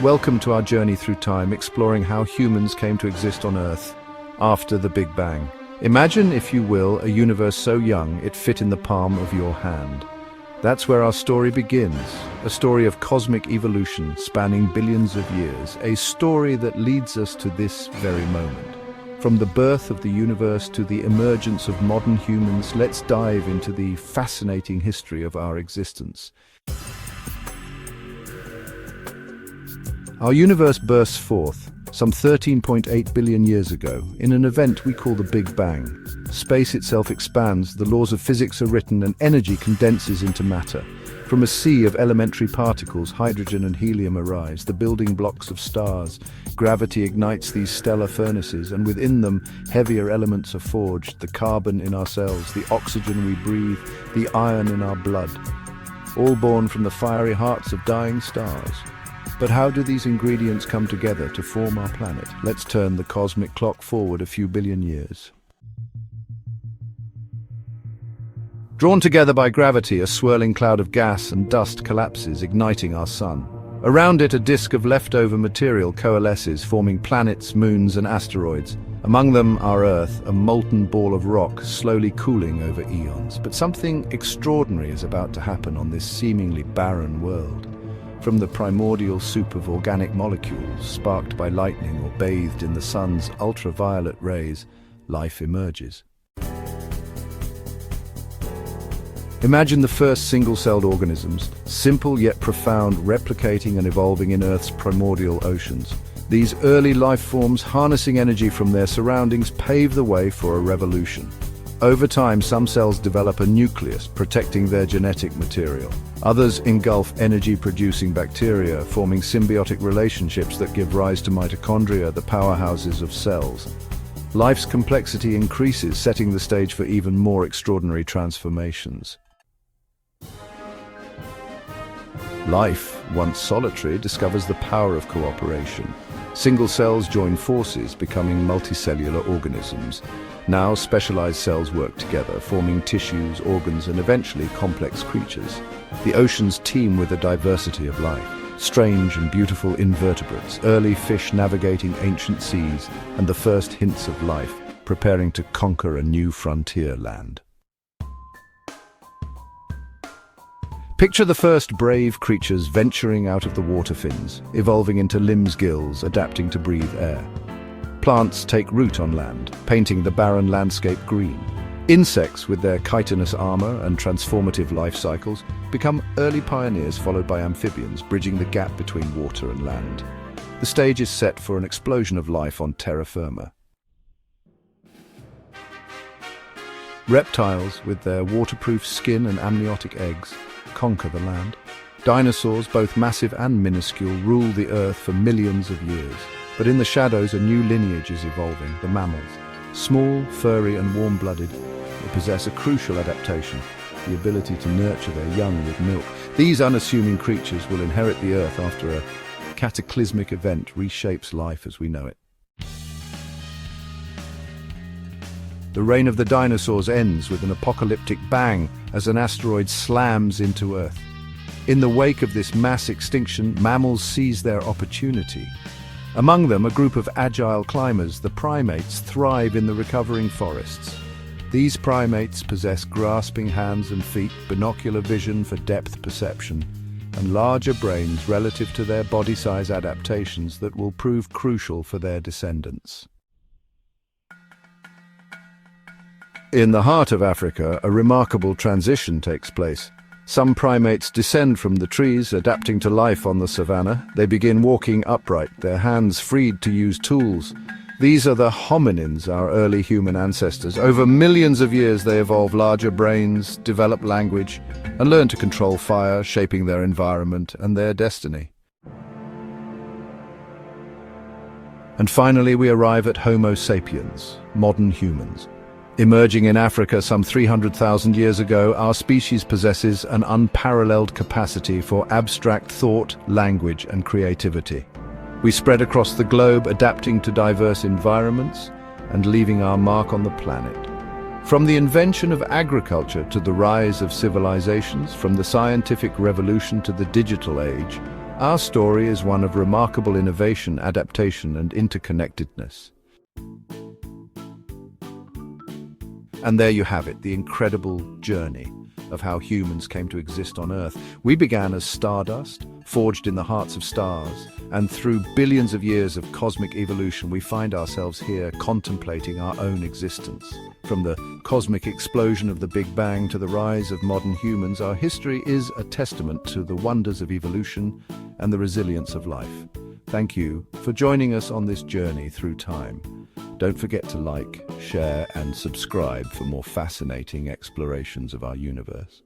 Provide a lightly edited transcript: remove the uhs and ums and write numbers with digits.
Welcome to our journey through time, exploring how humans came to exist on Earth after the Big Bang. Imagine, if you will, a universe so young it fit in the palm of your hand. That's where our story begins, a story of cosmic evolution spanning billions of years, a story that leads us to this very moment. From the birth of the universe to the emergence of modern humans, let's dive into the fascinating history of our existence. Our universe bursts forth, some 13.8 billion years ago, in an event we call the Big Bang. Space itself expands, the laws of physics are written, and energy condenses into matter. From a sea of elementary particles, hydrogen and helium arise, the building blocks of stars. Gravity ignites these stellar furnaces, and within them, heavier elements are forged, the carbon in our cells, the oxygen we breathe, the iron in our blood, all born from the fiery hearts of dying stars. But how do these ingredients come together to form our planet? Let's turn the cosmic clock forward a few billion years. Drawn together by gravity, a swirling cloud of gas and dust collapses, igniting our sun. Around it, a disk of leftover material coalesces, forming planets, moons, and asteroids. Among them, our Earth, a molten ball of rock, slowly cooling over eons. But something extraordinary is about to happen on this seemingly barren world. From the primordial soup of organic molecules, sparked by lightning or bathed in the sun's ultraviolet rays, life emerges. Imagine the first single-celled organisms, simple yet profound, replicating and evolving in Earth's primordial oceans. These early life forms, harnessing energy from their surroundings, pave the way for a revolution. Over time, some cells develop a nucleus, protecting their genetic material. Others engulf energy-producing bacteria, forming symbiotic relationships that give rise to mitochondria, the powerhouses of cells. Life's complexity increases, setting the stage for even more extraordinary transformations. Life, once solitary, discovers the power of cooperation. Single cells join forces, becoming multicellular organisms. Now, specialized cells work together, forming tissues, organs, and eventually complex creatures. The oceans teem with a diversity of life. Strange and beautiful invertebrates, early fish navigating ancient seas, and the first hints of life, preparing to conquer a new frontier land. Picture the first brave creatures venturing out of the water fins, evolving into limbs, gills, adapting to breathe air. Plants take root on land, painting the barren landscape green. Insects, with their chitinous armor and transformative life cycles, become early pioneers, followed by amphibians, bridging the gap between water and land. The stage is set for an explosion of life on terra firma. Reptiles, with their waterproof skin and amniotic eggs, conquer the land. Dinosaurs, both massive and minuscule, rule the Earth for millions of years. But in the shadows, a new lineage is evolving, the mammals. Small, furry, and warm-blooded, they possess a crucial adaptation, the ability to nurture their young with milk. These unassuming creatures will inherit the Earth after a cataclysmic event reshapes life as we know it. The reign of the dinosaurs ends with an apocalyptic bang as an asteroid slams into Earth. In the wake of this mass extinction, mammals seize their opportunity. Among them, a group of agile climbers, the primates, thrive in the recovering forests. These primates possess grasping hands and feet, binocular vision for depth perception, and larger brains relative to their body size adaptations that will prove crucial for their descendants. In the heart of Africa, a remarkable transition takes place. Some primates descend from the trees, adapting to life on the savanna. They begin walking upright, their hands freed to use tools. These are the hominins, our early human ancestors. Over millions of years, they evolve larger brains, develop language, and learn to control fire, shaping their environment and their destiny. And finally, we arrive at Homo sapiens, modern humans. Emerging in Africa some 300,000 years ago, our species possesses an unparalleled capacity for abstract thought, language, and creativity. We spread across the globe, adapting to diverse environments and leaving our mark on the planet. From the invention of agriculture to the rise of civilizations, from the scientific revolution to the digital age, Our story is one of remarkable innovation, adaptation, and interconnectedness. And there you have it, the incredible journey of how humans came to exist on Earth. We began as stardust, forged in the hearts of stars, and through billions of years of cosmic evolution, we find ourselves here contemplating our own existence. From the cosmic explosion of the Big Bang to the rise of modern humans, our history is a testament to the wonders of evolution and the resilience of life. Thank you for joining us on this journey through time. Don't forget to like, share, and subscribe for more fascinating explorations of our universe.